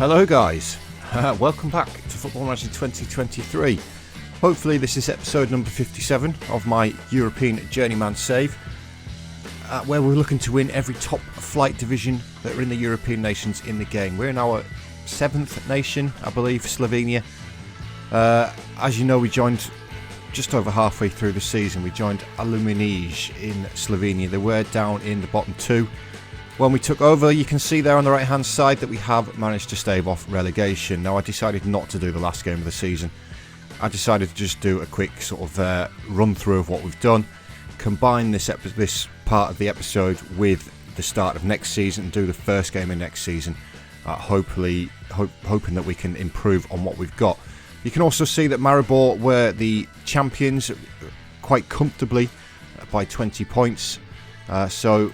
Hello guys, welcome back to Football Manager 2023. Hopefully this is episode number 57 of my European Journeyman save, where we're looking to win every top flight division that are in the European nations in the game. We're in our 7th nation, I believe, Slovenia. As you know, we joined just over halfway through the season. We joined Aluminij in Slovenia. They were down in the bottom two. When we took over, you can see there on the right hand side that we have managed to stave off relegation. Now, I decided not to do the last game of the season. I decided to just do a quick sort of run through of what we've done, combine this part of the episode with the start of next season and do the first game of next season, hoping that we can improve on what we've got. You can also see that Maribor were the champions quite comfortably by 20 points. So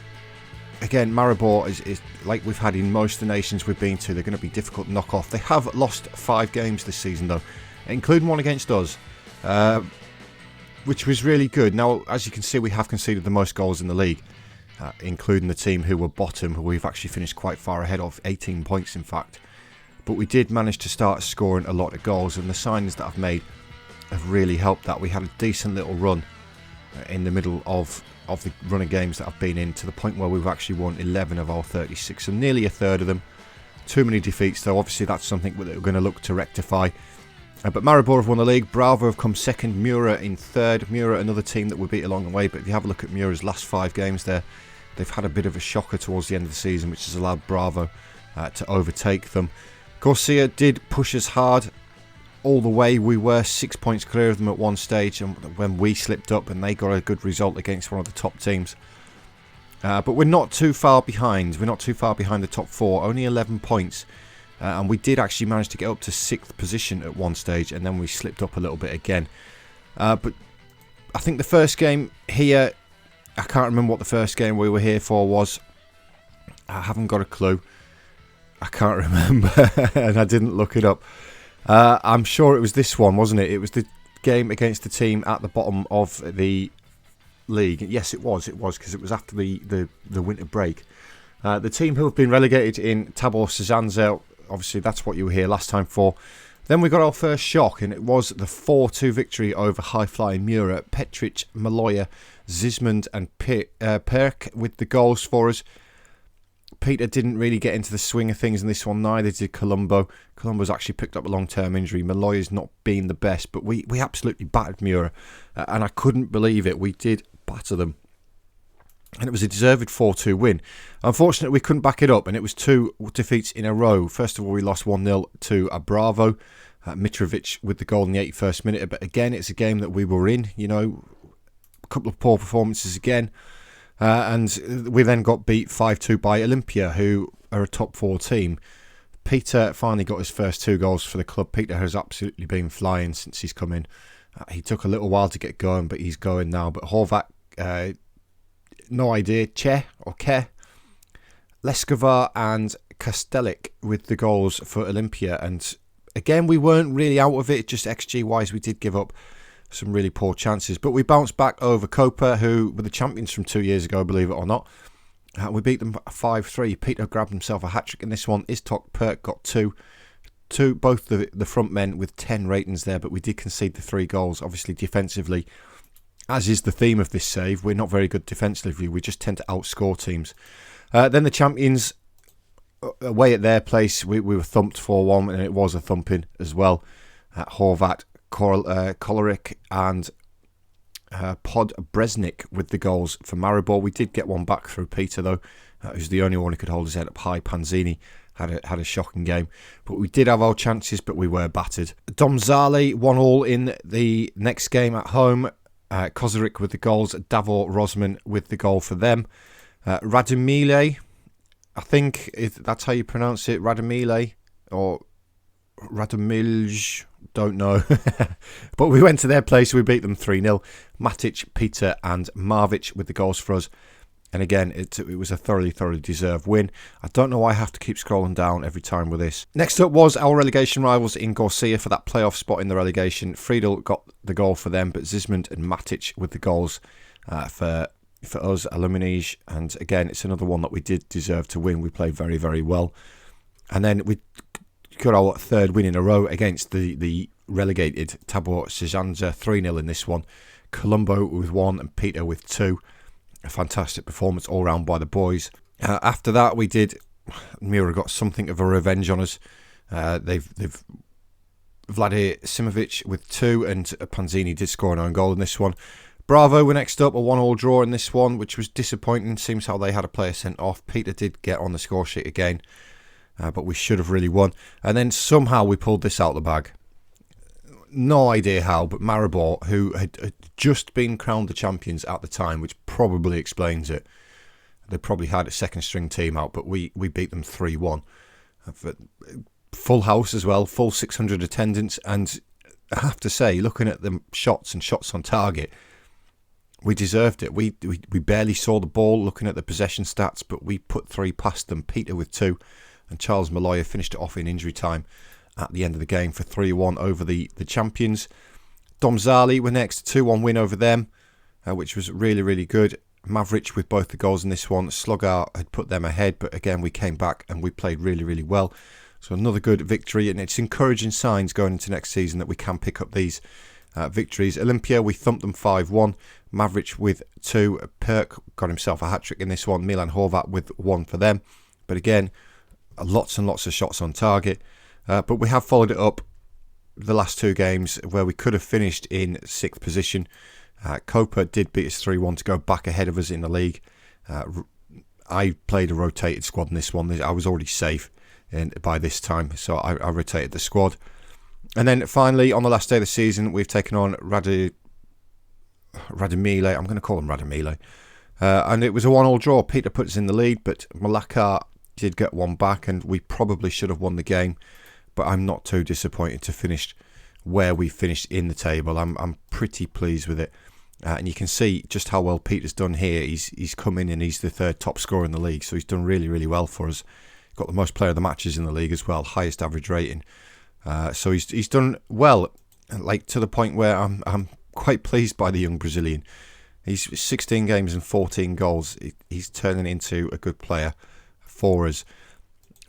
again, Maribor is like we've had in most of the nations we've been to. They're going to be difficult to knock off. They have lost 5 games this season though, including one against us, which was really good. Now, as you can see, we have conceded the most goals in the league, including the team who were bottom, who we've actually finished quite far ahead of, 18 points in fact. But we did manage to start scoring a lot of goals, and the signings that I've made have really helped that. We had a decent little run in the middle of the run of games that I've been in, to the point where we've actually won 11 of our 36, so nearly a third of them. Too many defeats though. Obviously that's something that we're going to look to rectify. But Maribor have won the league. Bravo have come second. Mura in third. Mura, another team that we beat along the way, but if you have a look at Mura's last 5 games there, they've had a bit of a shocker towards the end of the season, which has allowed Bravo to overtake them. Corsia did push us hard all the way. We were 6 points clear of them at one stage, and when we slipped up, and they got a good result against one of the top teams. But we're not too far behind. We're not too far behind the top 4. Only 11 points. And we did actually manage to get up to 6th position at one stage, and then we slipped up a little bit again. But I think the first game here, I can't remember what the first game we were here for was. I haven't got a clue. I can't remember, and I didn't look it up. I'm sure it was this one, wasn't it? It was the game against the team at the bottom of the league. Yes, it was, because it was after the winter break. The team who have been relegated in Tabor Sazanzel, obviously that's what you were here last time for. Then we got our first shock, and it was the 4-2 victory over high-flying Mura. Petric, Maloya, Zismund and Perk with the goals for us. Peter didn't really get into the swing of things in this one, neither did Colombo. Colombo's actually picked up a long-term injury. Maloya's not been the best, but we absolutely battered Mura, and I couldn't believe it. We did batter them, and it was a deserved 4-2 win. Unfortunately, we couldn't back it up, and it was 2 defeats in a row. First of all, we lost 1-0 to a Bravo. Mitrovic with the goal in the 81st minute, but again, it's a game that we were in, you know, a couple of poor performances again. And we then got beat 5-2 by Olympia, who are a top 4 team. Peter finally got his first 2 goals for the club. Peter has absolutely been flying since he's come in. He took a little while to get going, but he's going now. But Horvat, no idea. Che or Ke, Leskovar and Kastelik with the goals for Olympia. And again, we weren't really out of it. Just XG-wise, we did give up some really poor chances, but we bounced back over Copa, who were the champions from 2 years ago, believe it or not. We beat them 5-3. Peter grabbed himself a hat-trick in this one. Istok Perk got 2, both the front men with 10 ratings there, but we did concede the 3 goals. Obviously, defensively, as is the theme of this save, we're not very good defensively. We just tend to outscore teams. Then the champions, away at their place, we were thumped 4-1, and it was a thumping as well. Horvat, Kolarek and Pod Bresnik with the goals for Maribor. We did get one back through Peter though, who's the only one who could hold his head up high. Panzini had a shocking game, but we did have our chances, but we were battered. Domzali 1-1 in the next game at home. Kozarik with the goals, Davor Rosman with the goal for them. Radomile, I think that's how you pronounce it, Radomile or Radomilj, don't know. But we went to their place, we beat them 3-0. Matic, Peter and Marvic with the goals for us. And again, it was a thoroughly deserved win. I don't know why I have to keep scrolling down every time with this. Next up was our relegation rivals in Gorsia for that playoff spot in the relegation. Friedel got the goal for them, but Zismund and Matic with the goals for us, Aluminij. And again, it's another one that we did deserve to win. We played very, very well. And then we got our third win in a row against the relegated Tabor Sezanza, 3-0 in this one. Colombo with 1 and Peter with 2. A fantastic performance all round by the boys. After that, Mira got something of a revenge on us. They've Vladimir Simovic with 2, and Panzini did score an own goal in this one. Bravo were next up, a 1-1 draw in this one, which was disappointing. Seems how they had a player sent off. Peter did get on the score sheet again, but we should have really won. And then somehow we pulled this out the bag. No idea how, but Maribor, who had just been crowned the champions at the time, which probably explains it. They probably had a second string team out, but we beat them 3-1. Full house as well, full 600 attendance, and I have to say, looking at the shots and shots on target, we deserved it. We barely saw the ball looking at the possession stats, but we put 3 past them. Peter with 2, and Charles Maloya finished it off in injury time at the end of the game for 3-1 over the champions. Domzali were next, 2-1 win over them, which was really, really good. Maverick with both the goals in this one. Slogar had put them ahead, but again, we came back and we played really, really well. So another good victory, and it's encouraging signs going into next season that we can pick up these victories. Olympia, we thumped them 5-1. Maverick with 2. Perk got himself a hat-trick in this one. Milan Horvat with 1 for them. But again, lots and lots of shots on target. But we have followed it up the last 2 games where we could have finished in 6th position. Copa did beat us 3-1 to go back ahead of us in the league. I played a rotated squad in this one. I was already safe by this time, so I rotated the squad. And then finally, on the last day of the season, we've taken on Radimile. I'm going to call him Radimile. And it was a 1-1 draw. Peter put us in the lead, but Malacca did get 1 back, and we probably should have won the game. But I'm not too disappointed to finish where we finished in the table. I'm pretty pleased with it. And you can see just how well Peter's done here. He's come in and he's the 3rd top scorer in the league, so he's done really, really well for us. Got the most player of the matches in the league as well, highest average rating. So he's done well, like to the point where I'm quite pleased by the young Brazilian. He's 16 games and 14 goals. He's turning into a good player for us.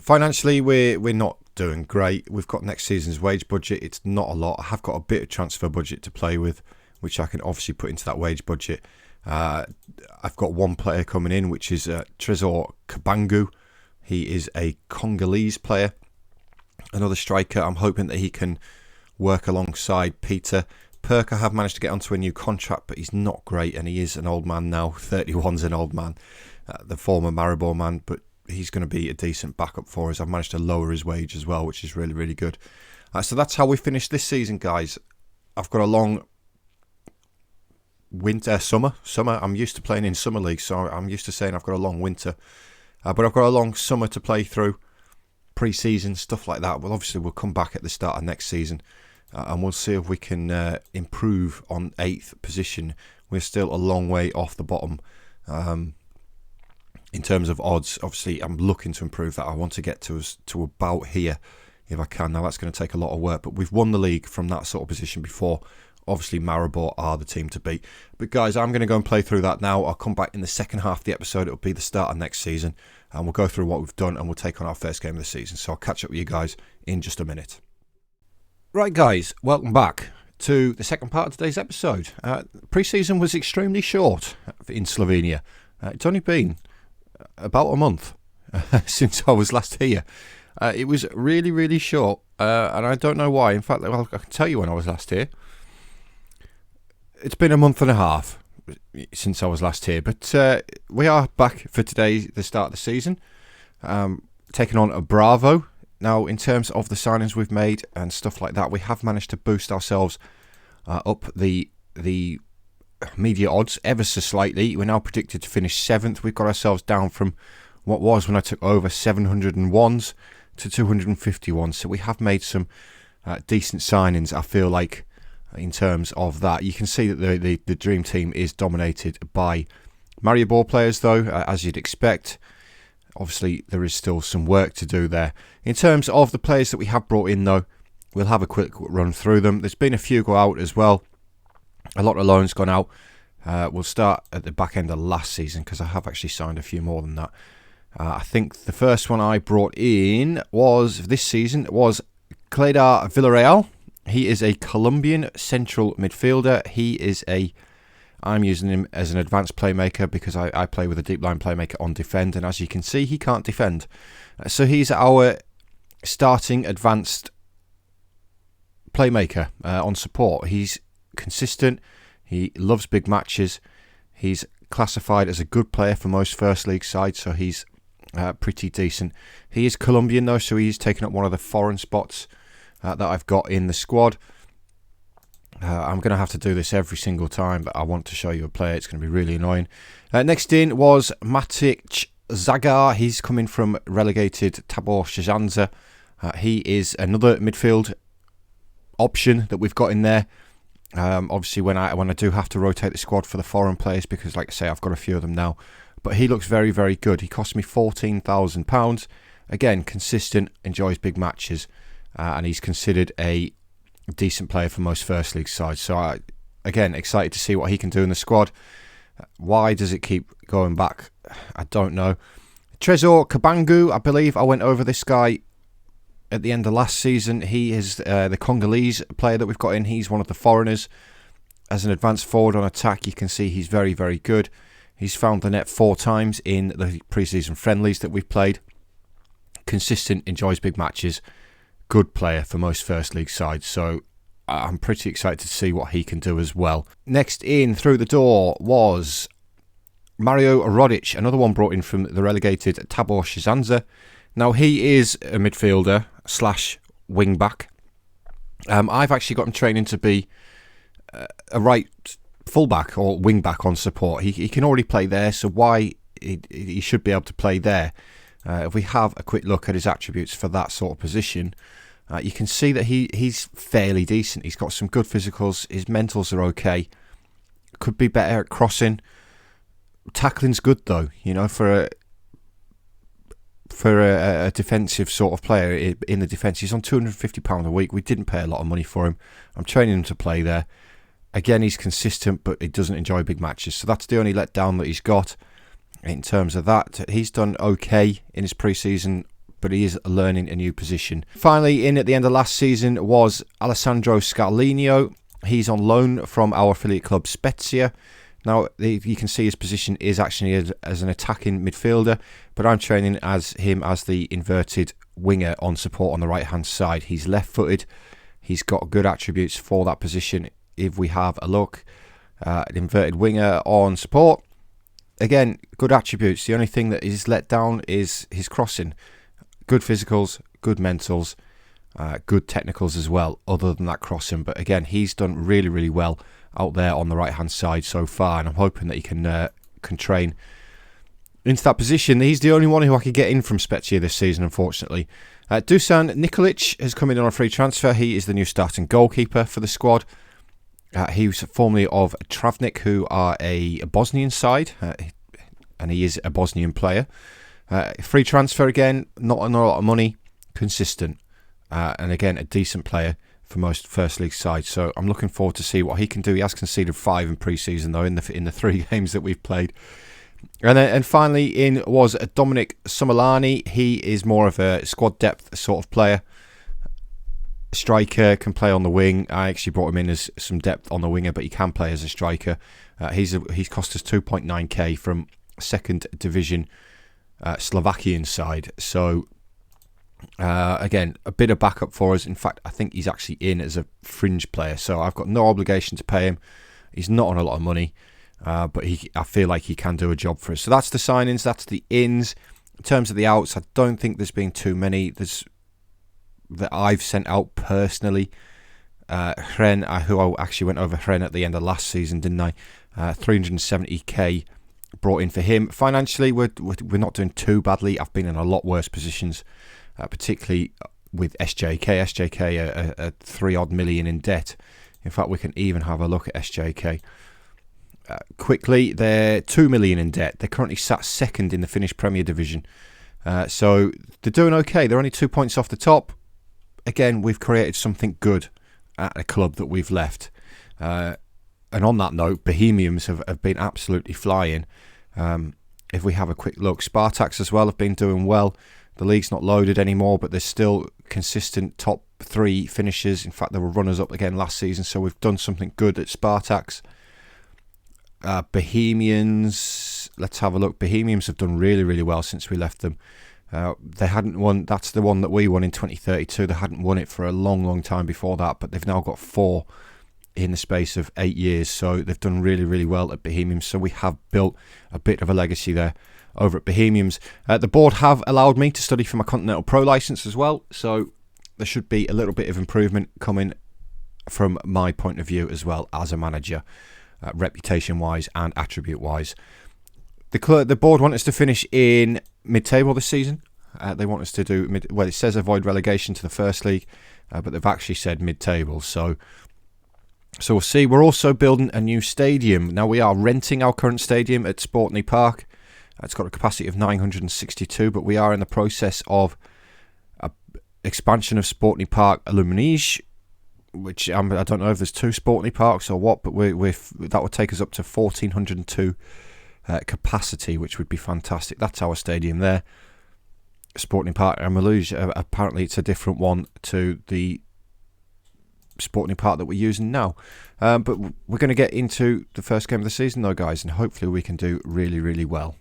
Financially, we're not doing great. We've got next season's wage budget. It's not a lot. I have got a bit of transfer budget to play with, which I can obviously put into that wage budget. I've got 1 player coming in, which is Tresor Kabangu. He is a Congolese player, another striker. I'm hoping that he can work alongside Peter. Perk, I have managed to get onto a new contract, but he's not great, and he is an old man now. 31's an old man, the former Maribor man, but he's going to be a decent backup for us. I've managed to lower his wage as well, which is really, really good. So that's how we finished this season, guys. I've got a long summer. I'm used to playing in summer league, so I'm used to saying I've got a long winter. But I've got a long summer to play through, pre-season, stuff like that. Well, obviously, we'll come back at the start of next season and we'll see if we can improve on 8th position. We're still a long way off the bottom in terms of odds. Obviously, I'm looking to improve that. I want to get to about here if I can. Now, that's going to take a lot of work, but we've won the league from that sort of position before. Obviously, Maribor are the team to beat. But guys, I'm going to go and play through that now. I'll come back in the second half of the episode. It'll be the start of next season. And we'll go through what we've done and we'll take on our first game of the season. So I'll catch up with you guys in just a minute. Right, guys, welcome back to the second part of today's episode. Pre-season was extremely short in Slovenia. It's only been about a month since I was last here. It was really, really short. And I don't know why. In fact, well, I can tell you when I was last here. It's been a month and a half since I was last here, but we are back for today, the start of the season, taking on a Bravo. Now, in terms of the signings we've made and stuff like that, we have managed to boost ourselves up the media odds ever so slightly. We're now predicted to finish 7th. We've got ourselves down from what was, when I took over, 701s to 251. So we have made some decent signings, I feel like. In terms of that, you can see that the dream team is dominated by Maribor players, though, as you'd expect. Obviously, there is still some work to do there. In terms of the players that we have brought in, though, we'll have a quick run through them. There's been a few go out as well. A lot of loans gone out. We'll start at the back end of last season because I have actually signed a few more than that. I think the first one I brought in this season was Cledar Villarreal. He is a Colombian central midfielder. I'm using him as an advanced playmaker because I play with a deep line playmaker on defend, and as you can see, he can't defend. So he's our starting advanced playmaker on support. He's consistent. He loves big matches. He's classified as a good player for most First League sides, so he's pretty decent. He is Colombian though, so he's taken up one of the foreign spots that I've got in the squad. I'm going to have to do this every single time, but I want to show you a player. It's going to be really annoying. Next in was Matic Zagar. He's coming from relegated Tabor Szczanza. He is another midfield option that we've got in there. Obviously, when I do have to rotate the squad for the foreign players, because like I say, I've got a few of them now. But he looks very, very good. He cost me £14,000. Again, consistent, enjoys big matches, and he's considered a decent player for most First League sides. So, again, excited to see what he can do in the squad. Why does it keep going back? I don't know. Trezor Kabangu, I believe I went over this guy at the end of last season. He is the Congolese player that we've got in. He's one of the foreigners. As an advanced forward on attack, you can see he's very, very good. He's found the net 4 times in the pre-season friendlies that we've played. Consistent, enjoys big matches. Good player for most First League sides. So I'm pretty excited to see what he can do as well. Next in through the door was Mario Rodic, another one brought in from the relegated Tabor Szczanza. Now he is a midfielder / wing back. I've actually got him training to be a right fullback or wing back on support. He can already play there, so why he should be able to play there. If we have a quick look at his attributes for that sort of position, you can see that he's fairly decent. He's got some good physicals. His mentals are okay. Could be better at crossing. Tackling's good though, you know, for a defensive sort of player in the defence. He's on £250 a week. We didn't pay a lot of money for him. I'm training him to play there. Again, he's consistent, but he doesn't enjoy big matches. So that's the only letdown that he's got in terms of that. He's done okay in his pre-season, but he is learning a new position. Finally, in at the end of last season was Alessandro Scarlinio. He's on loan from our affiliate club Spezia. Now, you can see his position is actually as an attacking midfielder, but I'm training him as the inverted winger on support on the right-hand side. He's left-footed. He's got good attributes for that position. If we have a look, an inverted winger on support, again, good attributes. The only thing that is let down is his crossing. Good physicals, good mentals, good technicals as well, other than that crossing. But again, he's done really, really well out there on the right-hand side so far, and I'm hoping that he can train into that position. He's the only one who I could get in from Spezia this season, unfortunately. Dusan Nikolic has come in on a free transfer. He is the new starting goalkeeper for the squad. He was formerly of Travnik, who are a Bosnian side, and he is a Bosnian player. Free transfer again, not a lot of money, consistent, and again, a decent player for most First League sides. So I'm looking forward to see what he can do. He has conceded 5 in pre-season, though, in the 3 games that we've played. And finally in was Dominic Sumalani. He is more of a squad depth sort of player. Striker, can play on the wing. I actually brought him in as some depth on the winger, but he can play as a striker. He's cost us 2.9k from 2nd division Slovakian side. So again, a bit of backup for us. In fact, I think he's actually in as a fringe player, so I've got no obligation to pay him. He's not on a lot of money, but I feel like he can do a job for us. So that's the signings, that's the ins. In terms of the outs, I don't think there's been too many. That I've sent out personally. Hren, who I actually went over Hren at the end of last season, didn't I? 370k brought in for him. Financially, we're not doing too badly. I've been in a lot worse positions, particularly with SJK. SJK are 3 odd million in debt. In fact, we can even have a look at SJK. Quickly, they're 2 million in debt. They're currently sat 2nd in the Finnish Premier Division. So they're doing okay. They're only 2 points off the top. Again, we've created something good at a club that we've left. And on that note, Bohemians have been absolutely flying. if we have a quick look, Spartaks as well have been doing well. The league's not loaded anymore, but there's still consistent top 3 finishes. In fact, they were runners-up again last season, so we've done something good at Spartaks. Bohemians, let's have a look. Bohemians have done really, really well since we left them. They hadn't won, that's the one that we won in 2032. They hadn't won it for a long, long time before that, but they've now got 4 in the space of 8 years, so they've done really, really well at Bohemians. So we have built a bit of a legacy there over at Bohemians. The board have allowed me to study for my Continental Pro license as well, so there should be a little bit of improvement coming from my point of view as well as a manager, reputation-wise and attribute-wise. The board want us to finish in mid-table this season. They want us to do, it says avoid relegation to the First League, but they've actually said mid-table, so we'll see. We're also building a new stadium. Now, we are renting our current stadium at Sportney Park. It's got a capacity of 962, but we are in the process of expansion of Sportney Park Aluminij, which I don't know if there's 2 Sportney Parks or what, but that would take us up to 1,402 capacity, which would be fantastic. That's our stadium there, Sportney Park Aluminij. Apparently, it's a different one to the Sporting Park that we're using now, but we're going to get into the first game of the season though, guys, and hopefully we can do really, really well.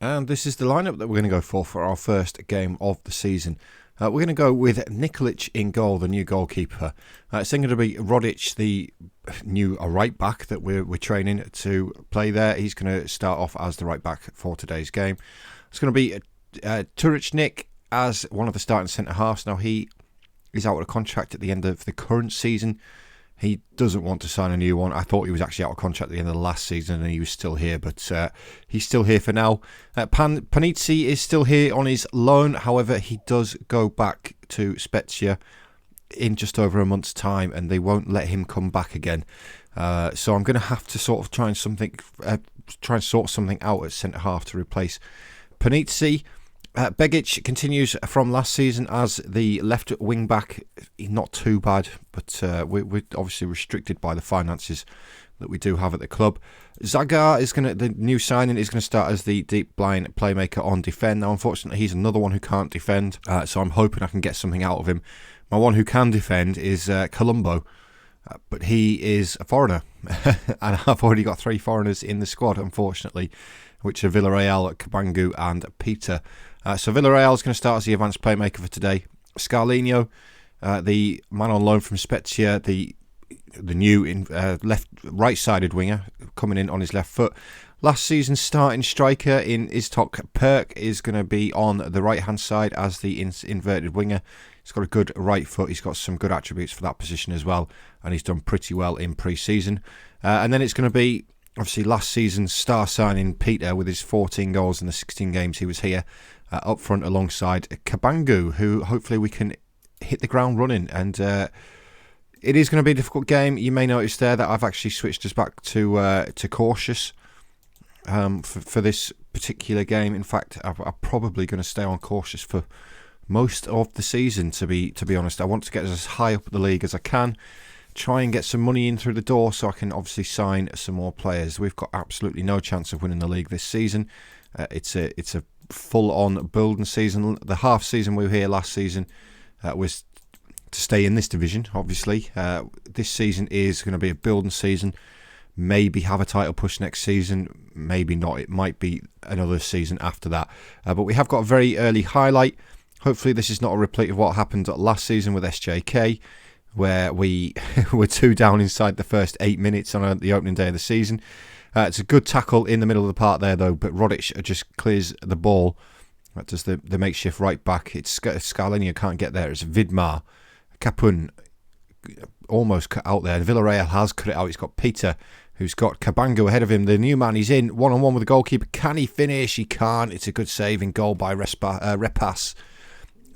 And this is the lineup that we're going to go for our first game of the season. We're going to go with Nikolic in goal, the new goalkeeper. It's then going to be Rodic, the new right back that we're training to play there. He's going to start off as the right back for today's game. It's going to be Turicnik as one of the starting centre halves. Now, he is out of contract at the end of the current season. He doesn't want to sign a new one. I thought he was actually out of contract at the end of the last season and he was still here, but he's still here for now. Panizzi is still here on his loan. However, he does go back to Spezia in just over a month's time and they won't let him come back again. So I'm going to have to sort of try and sort something out at centre-half to replace Panizzi. Begic continues from last season as the left wing back. Not too bad, but we're obviously restricted by the finances that we do have at the club. Zagar is the new signing is going to start as the deep blind playmaker on defend. Now, unfortunately, he's another one who can't defend, so I'm hoping I can get something out of him. My one who can defend is Colombo, but he is a foreigner, and I've already got 3 foreigners in the squad, unfortunately, which are Villarreal, Cabangu, and Peter. So Villarreal is going to start as the advanced playmaker for today. Scarlino, the man on loan from Spezia, the new right-sided winger coming in on his left foot. Last season's starting striker in Istok Perk is going to be on the right-hand side as the inverted winger. He's got a good right foot. He's got some good attributes for that position as well, and he's done pretty well in pre-season. And then it's going to be obviously last season's star signing Peter with his 14 goals in the 16 games he was here. Up front alongside Cabangu, who hopefully we can hit the ground running. And it is going to be a difficult game. You may notice there that I've actually switched us back to cautious for this particular game. In fact, I'm probably going to stay on cautious for most of the season, to be honest. I want to get as high up the league as I can, try and get some money in through the door so I can obviously sign some more players. We've got absolutely no chance of winning the league this season. It's a full-on building season. The half season we were here last season was to stay in this division, obviously. This season is going to be a building season. Maybe have a title push next season, maybe not. It might be another season after that. But we have got a very early highlight. Hopefully this is not a repeat of what happened last season with SJK, where we were 2 down inside the first 8 minutes on the opening day of the season. It's a good tackle in the middle of the park there, though, but Rodic just clears the ball. That does the makeshift right back. It's Scarlino can't get there. It's Vidmar. Capun almost cut out there. Villarreal has cut it out. He's got Peter, who's got Cabangu ahead of him. The new man, he's in one-on-one with the goalkeeper. Can he finish? He can't. It's a good save in goal by Repas.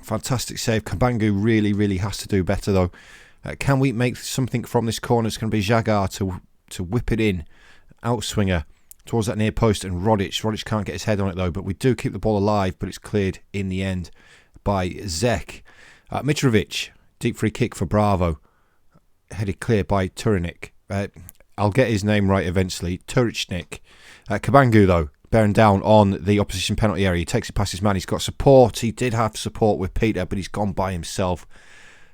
Fantastic save. Cabangu really, really has to do better, though. Can we make something from this corner? It's going to be Jagar to whip it in. Outswinger towards that near post, and Rodic can't get his head on it though, but we do keep the ball alive, but it's cleared in the end by Zek. Mitrovic, deep free kick for Bravo, headed clear by Turicnik. I'll get his name right eventually. Turicnik. Cabangu, though, bearing down on the opposition penalty area. He takes it past his man. He's got support. He did have support with Peter, but he's gone by himself.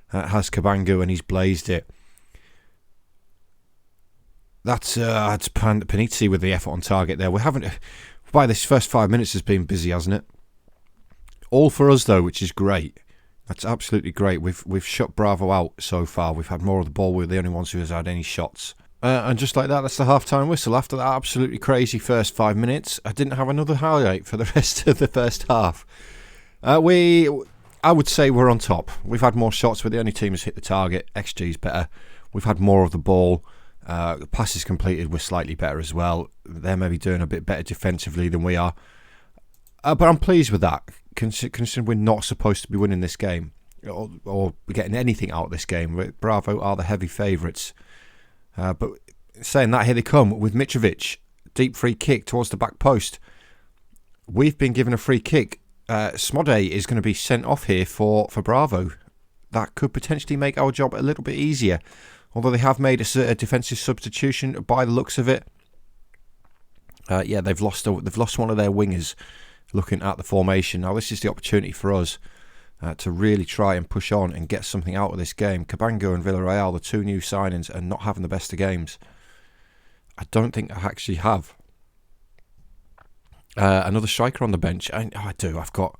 Has Cabangu, and he's blazed it. That's Panizzi with the effort on target there. We haven't... By this first 5 minutes has been busy, hasn't it? All for us, though, which is great. That's absolutely great. We've shut Bravo out so far. We've had more of the ball. We're the only ones who has had any shots. And just like that, that's the half-time whistle. After that absolutely crazy first 5 minutes, I didn't have another highlight for the rest of the first half. I would say we're on top. We've had more shots. We're the only team who's hit the target. XG's better. We've had more of the ball. Passes completed were slightly better as well. They're maybe doing a bit better defensively than we are. But I'm pleased with that, considering we're not supposed to be winning this game or getting anything out of this game. Bravo are the heavy favourites. But saying that, here they come with Mitrovic. Deep free kick towards the back post. We've been given a free kick. Smode is going to be sent off here for Bravo. That could potentially make our job a little bit easier. Although they have made a defensive substitution by the looks of it. They've lost one of their wingers. Looking at the formation now, this is the opportunity for us to really try and push on and get something out of this game. Cabangu and Villarreal, the two new signings, are not having the best of games. I don't think I actually have. Another striker on the bench. I do. I've got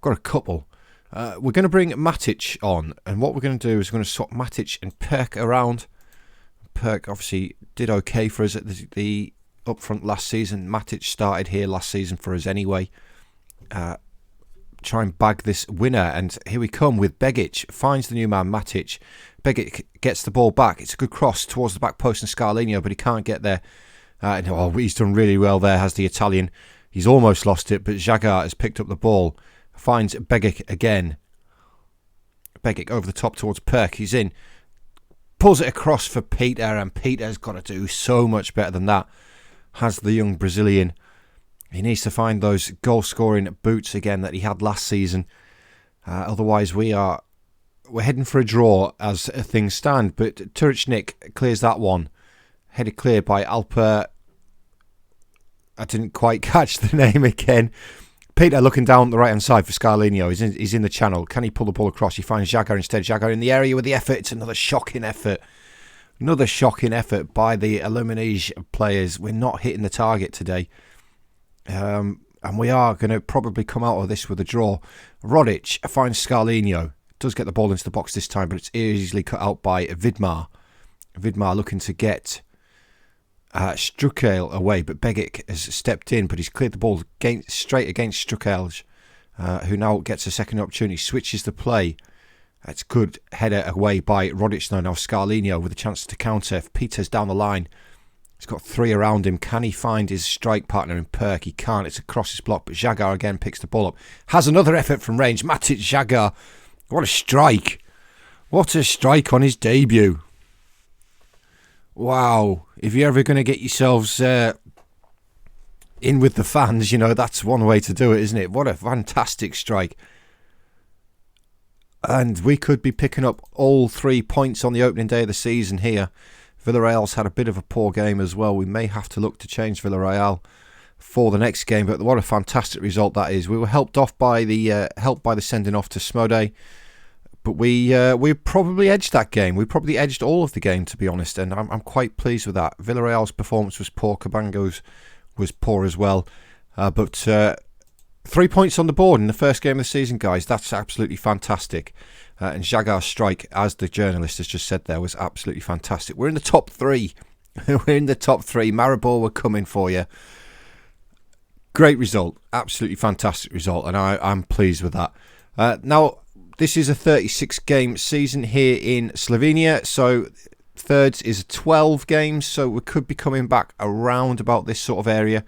a couple. We're going to bring Matic on, and what we're going to do is we're going to swap Matic and Perk around. Perk obviously did okay for us at the up front last season. Matic started here last season for us anyway. Try and bag this winner, and here we come with Begic. Finds the new man Matic. Begic gets the ball back. It's a good cross towards the back post and Scarlinho, but he can't get there. He's done really well there, has the Italian. He's almost lost it, but Jagar has picked up the ball. Finds Begic again. Begic over the top towards Perk. He's in. Pulls it across for Peter, and Peter's got to do so much better than that. Has the young Brazilian. He needs to find those goal-scoring boots again that he had last season. Otherwise, we're heading for a draw as things stand. But Turichnik clears that one. Headed clear by Alper. I didn't quite catch the name again. Peter looking down the right-hand side for Scarlinho. He's in the channel. Can he pull the ball across? He finds Jagar instead. Jagar in the area with the effort. It's another shocking effort. Another shocking effort by the Aluminij players. We're not hitting the target today. And we are going to probably come out of this with a draw. Rodic finds Scarlinho. Does get the ball into the box this time, but it's easily cut out by Vidmar. Vidmar looking to get Strukel away, but Begic has stepped in, but he's cleared the ball straight against Strukel, who now gets a second opportunity, switches the play. It's good header away by Rodic now. Scarlinho with a chance to counter. If Peter's down the line, he's got three around him. Can he find his strike partner in Perk? He can't. It's across his block, but Jagar again picks the ball up. Has another effort from range. Matic Jagar. What a strike. What a strike on his debut. Wow. If you're ever going to get yourselves in with the fans, that's one way to do it, isn't it? What a fantastic strike. And we could be picking up all 3 points on the opening day of the season here. Villarreal's had a bit of a poor game as well. We may have to look to change Villarreal for the next game, but what a fantastic result that is. We were helped by the sending off to Smode, but we probably edged that game. We probably edged all of the game, to be honest, and I'm quite pleased with that. Villarreal's performance was poor. Cabangu's was poor as well, but 3 points on the board in the first game of the season, guys. That's absolutely fantastic. And Jagar's strike, as the journalist has just said there, was absolutely fantastic. We're in the top 3. We're in the top 3. Maribor, we're coming for you. Great result. Absolutely fantastic result. And I'm pleased with that. Now, this is a 36-game season here in Slovenia. So, thirds is 12 games. So, we could be coming back around about this sort of area.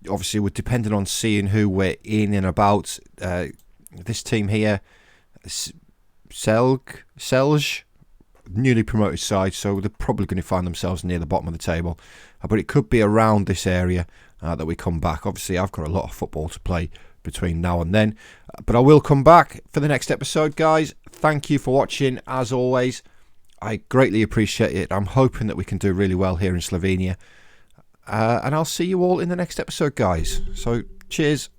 Obviously, we're dependent on seeing who we're in and about. This team here, Selj, newly promoted side, so they're probably going to find themselves near the bottom of the table. But it could be around this area that we come back. Obviously, I've got a lot of football to play between now and then. But I will come back for the next episode, guys. Thank you for watching, as always. I greatly appreciate it. I'm hoping that we can do really well here in Slovenia. and I'll see you all in the next episode, guys. So cheers.